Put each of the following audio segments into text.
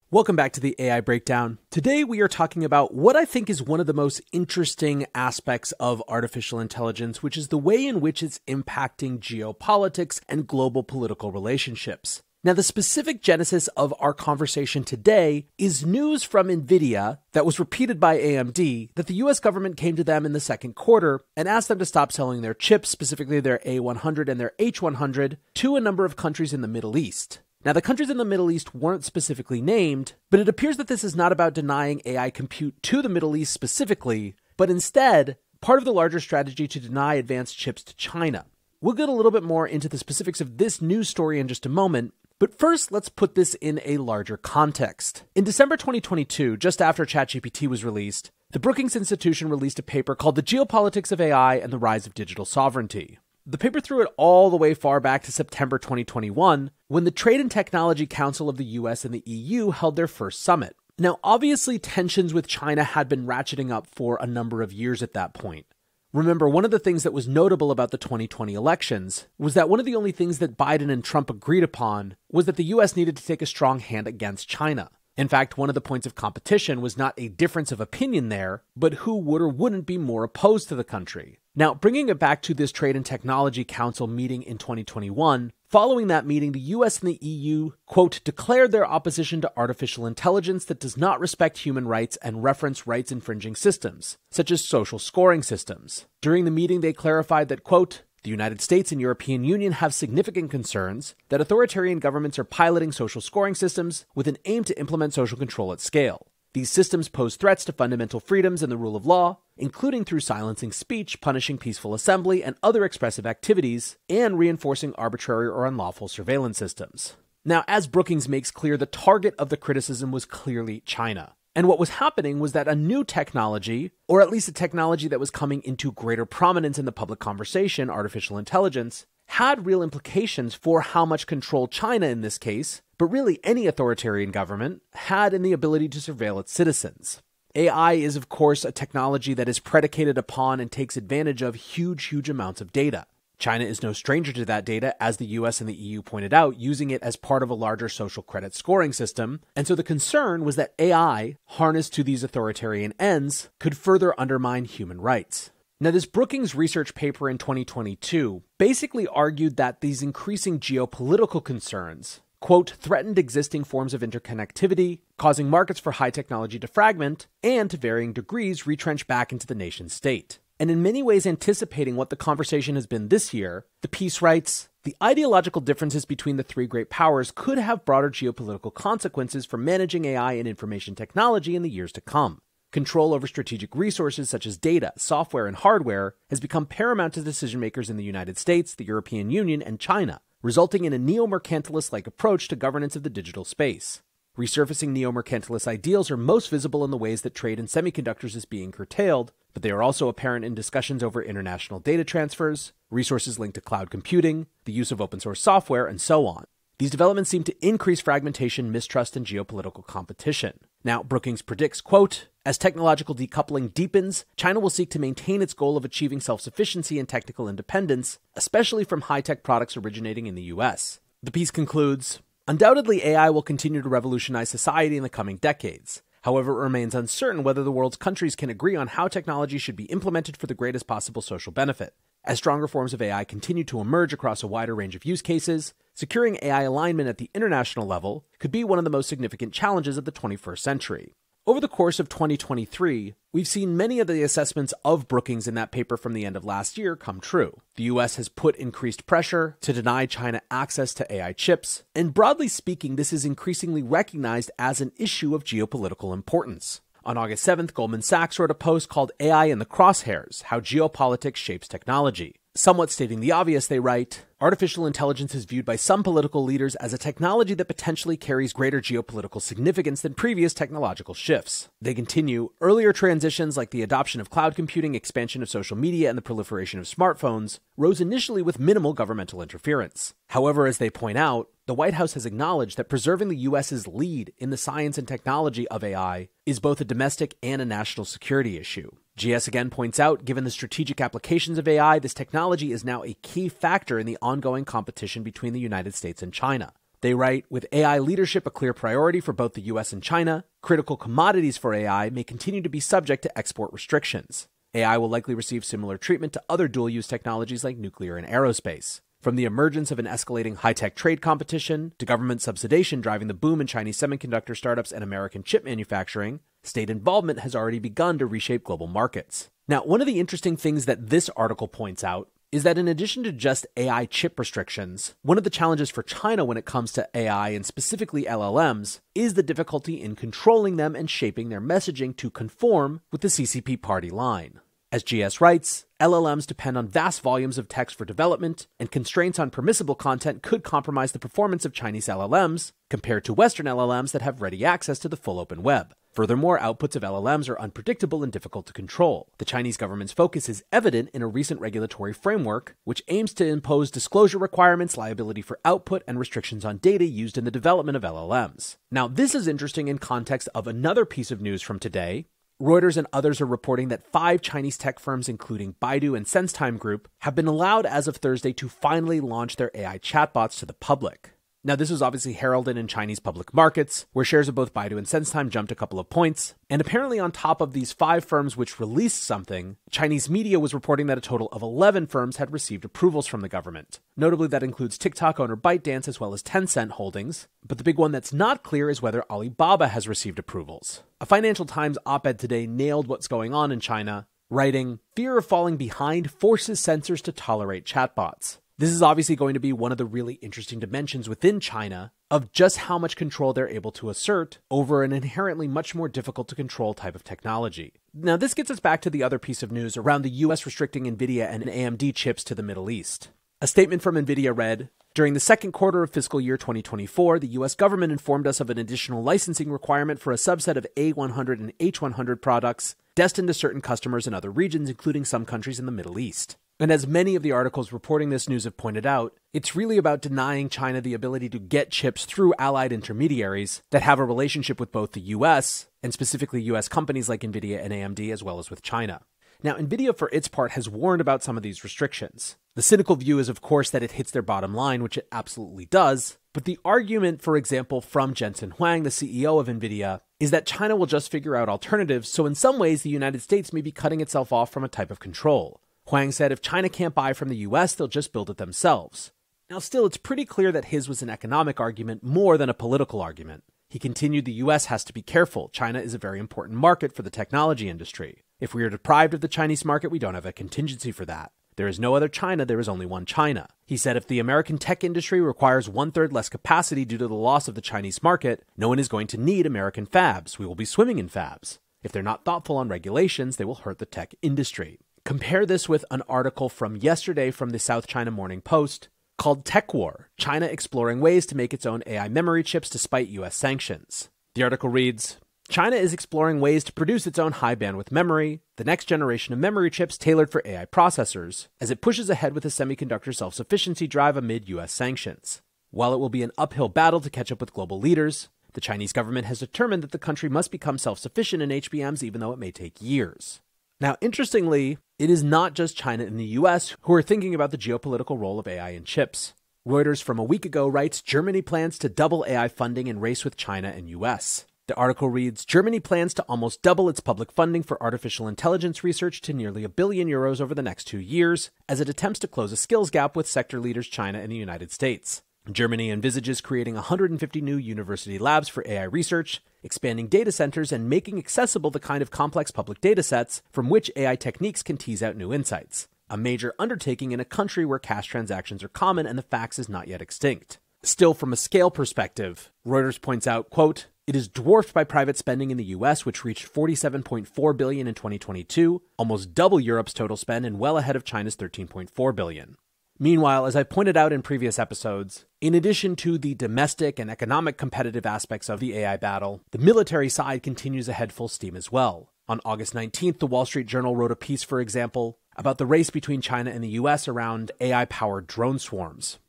Welcome back to the AI Breakdown. Today we are talking about what I think is one of the most interesting aspects of artificial intelligence, which is the way in which it's impacting geopolitics and global political relationships. Now, the specific genesis of our conversation today is news from Nvidia that was repeated by AMD that the US government came to them in the second quarter and asked them to stop selling their chips, specifically their A100 and their H100, to a number of countries in the Middle East. Now, the countries in the Middle East weren't specifically named, but it appears that this is not about denying AI compute to the Middle East specifically, but instead part of the larger strategy to deny advanced chips to China. We'll get a little bit more into the specifics of this news story in just a moment, but first let's put this in a larger context. In December 2022, just after ChatGPT was released, the Brookings Institution released a paper called The Geopolitics of AI and the Rise of Digital Sovereignty. The paper threw it all the way far back to September 2021, when the Trade and Technology Council of the US and the EU held their first summit. Now, obviously, tensions with China had been ratcheting up for a number of years at that point. Remember, one of the things that was notable about the 2020 elections was that one of the only things that Biden and Trump agreed upon was that the US needed to take a strong hand against China. In fact, one of the points of competition was not a difference of opinion there, but who would or wouldn't be more opposed to the country. Now, bringing it back to this Trade and Technology Council meeting in 2021, following that meeting, the US and the EU, quote, declared their opposition to artificial intelligence that does not respect human rights and reference rights-infringing systems, such as social scoring systems. During the meeting, they clarified that, quote, the United States and European Union have significant concerns that authoritarian governments are piloting social scoring systems with an aim to implement social control at scale. These systems pose threats to fundamental freedoms and the rule of law, including through silencing speech, punishing peaceful assembly and other expressive activities, and reinforcing arbitrary or unlawful surveillance systems. Now, as Brookings makes clear, the target of the criticism was clearly China. And what was happening was that a new technology, or at least a technology that was coming into greater prominence in the public conversation, artificial intelligence, had real implications for how much control China in this case, but really any authoritarian government, had in the ability to surveil its citizens. AI is, of course, a technology that is predicated upon and takes advantage of huge amounts of data. China is no stranger to that data, as the US and the EU pointed out, using it as part of a larger social credit scoring system. And so the concern was that AI, harnessed to these authoritarian ends, could further undermine human rights. Now, this Brookings research paper in 2022 basically argued that these increasing geopolitical concerns, quote, threatened existing forms of interconnectivity, causing markets for high technology to fragment, and to varying degrees retrench back into the nation state. And in many ways anticipating what the conversation has been this year, the piece writes, the ideological differences between the three great powers could have broader geopolitical consequences for managing AI and information technology in the years to come. Control over strategic resources such as data, software, and hardware has become paramount to decision makers in the United States, the European Union, and China, resulting in a neo-mercantilist-like approach to governance of the digital space. Resurfacing neo-mercantilist ideals are most visible in the ways that trade in semiconductors is being curtailed, but they are also apparent in discussions over international data transfers, resources linked to cloud computing, the use of open source software, and so on. These developments seem to increase fragmentation, mistrust, and geopolitical competition. Now, Brookings predicts, quote, as technological decoupling deepens, China will seek to maintain its goal of achieving self-sufficiency and technical independence, especially from high-tech products originating in the US. The piece concludes, undoubtedly, AI will continue to revolutionize society in the coming decades. However, it remains uncertain whether the world's countries can agree on how technology should be implemented for the greatest possible social benefit. As stronger forms of AI continue to emerge across a wider range of use cases, securing AI alignment at the international level could be one of the most significant challenges of the 21st century. Over the course of 2023, we've seen many of the assessments of Brookings in that paper from the end of last year come true. The US has put increased pressure to deny China access to AI chips, and broadly speaking, this is increasingly recognized as an issue of geopolitical importance. On August 7th, Goldman Sachs wrote a post called AI in the Crosshairs, How Geopolitics Shapes Technology. Somewhat stating the obvious, they write, artificial intelligence is viewed by some political leaders as a technology that potentially carries greater geopolitical significance than previous technological shifts. They continue, earlier transitions like the adoption of cloud computing, expansion of social media, and the proliferation of smartphones rose initially with minimal governmental interference. However, as they point out, the White House has acknowledged that preserving the US's lead in the science and technology of AI is both a domestic and a national security issue. GS again points out, given the strategic applications of AI, this technology is now a key factor in the ongoing competition between the United States and China. They write, with AI leadership a clear priority for both the US and China, critical commodities for AI may continue to be subject to export restrictions. AI will likely receive similar treatment to other dual-use technologies like nuclear and aerospace. From the emergence of an escalating high-tech trade competition to government subsidization driving the boom in Chinese semiconductor startups and American chip manufacturing, state involvement has already begun to reshape global markets. Now, one of the interesting things that this article points out is that in addition to just AI chip restrictions, one of the challenges for China when it comes to AI and specifically LLMs is the difficulty in controlling them and shaping their messaging to conform with the CCP party line. As GS writes, LLMs depend on vast volumes of text for development, and constraints on permissible content could compromise the performance of Chinese LLMs compared to Western LLMs that have ready access to the full open web. Furthermore, outputs of LLMs are unpredictable and difficult to control. The Chinese government's focus is evident in a recent regulatory framework, which aims to impose disclosure requirements, liability for output, and restrictions on data used in the development of LLMs. Now, this is interesting in context of another piece of news from today. Reuters and others are reporting that 5 Chinese tech firms, including Baidu and SenseTime Group, have been allowed as of Thursday to finally launch their AI chatbots to the public. Now, this was obviously heralded in Chinese public markets, where shares of both Baidu and SenseTime jumped a couple of points. And apparently on top of these 5 firms which released something, Chinese media was reporting that a total of 11 firms had received approvals from the government. Notably, that includes TikTok owner ByteDance as well as Tencent Holdings. But the big one that's not clear is whether Alibaba has received approvals. A Financial Times op-ed today nailed what's going on in China, writing, "Fear of falling behind forces censors to tolerate chatbots." This is obviously going to be one of the really interesting dimensions within China of just how much control they're able to assert over an inherently much more difficult to control type of technology. Now, this gets us back to the other piece of news around the US restricting Nvidia and AMD chips to the Middle East. A statement from Nvidia read, "During the second quarter of fiscal year 2024, the US government informed us of an additional licensing requirement for a subset of A100 and H100 products destined to certain customers in other regions, including some countries in the Middle East." And as many of the articles reporting this news have pointed out, it's really about denying China the ability to get chips through allied intermediaries that have a relationship with both the US and specifically US companies like Nvidia and AMD, as well as with China. Now, Nvidia, for its part, has warned about some of these restrictions. The cynical view is, of course, that it hits their bottom line, which it absolutely does. But the argument, for example, from Jensen Huang, the CEO of Nvidia, is that China will just figure out alternatives, so in some ways the United States may be cutting itself off from a type of control. Huang said if China can't buy from the US, they'll just build it themselves. Now, still, it's pretty clear that his was an economic argument more than a political argument. He continued the US has to be careful. China is a very important market for the technology industry. If we are deprived of the Chinese market, we don't have a contingency for that. There is no other China, there is only one China. He said if the American tech industry requires 1/3 less capacity due to the loss of the Chinese market, no one is going to need American fabs. We will be swimming in fabs. If they're not thoughtful on regulations, they will hurt the tech industry. Compare this with an article from yesterday from the South China Morning Post called Tech War, China exploring ways to make its own AI memory chips despite US sanctions. The article reads, China is exploring ways to produce its own high-bandwidth memory, the next generation of memory chips tailored for AI processors, as it pushes ahead with a semiconductor self-sufficiency drive amid US sanctions. While it will be an uphill battle to catch up with global leaders, the Chinese government has determined that the country must become self-sufficient in HBMs even though it may take years. Now, interestingly, it is not just China and the US who are thinking about the geopolitical role of AI in chips. Reuters from a week ago writes Germany plans to double AI funding in race with China and US. The article reads, Germany plans to almost double its public funding for artificial intelligence research to nearly €1 billion over the next 2 years, as it attempts to close a skills gap with sector leaders China and the United States. Germany envisages creating 150 new university labs for AI research, expanding data centers, and making accessible the kind of complex public data sets from which AI techniques can tease out new insights. A major undertaking in a country where cash transactions are common and the fax is not yet extinct. Still, from a scale perspective, Reuters points out, quote, it is dwarfed by private spending in the US, which reached $47.4 billion in 2022, almost double Europe's total spend and well ahead of China's $13.4 billion. Meanwhile, as I pointed out in previous episodes, in addition to the domestic and economic competitive aspects of the AI battle, the military side continues ahead full steam as well. On August 19th, the Wall Street Journal wrote a piece, for example, about the race between China and the US around AI-powered drone swarms.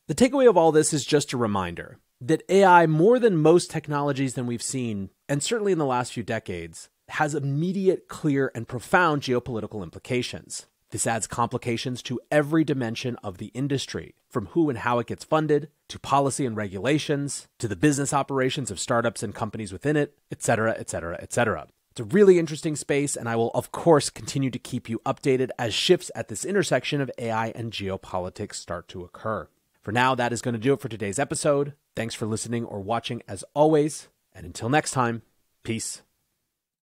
The takeaway of all this is just a reminder that AI, more than most technologies than we've seen, and certainly in the last few decades, has immediate, clear, and profound geopolitical implications. This adds complications to every dimension of the industry, from who and how it gets funded, to policy and regulations, to the business operations of startups and companies within it, etc., etc., etc. It's a really interesting space, and I will, of course, continue to keep you updated as shifts at this intersection of AI and geopolitics start to occur. For now, that is going to do it for today's episode. Thanks for listening or watching as always, and until next time, peace.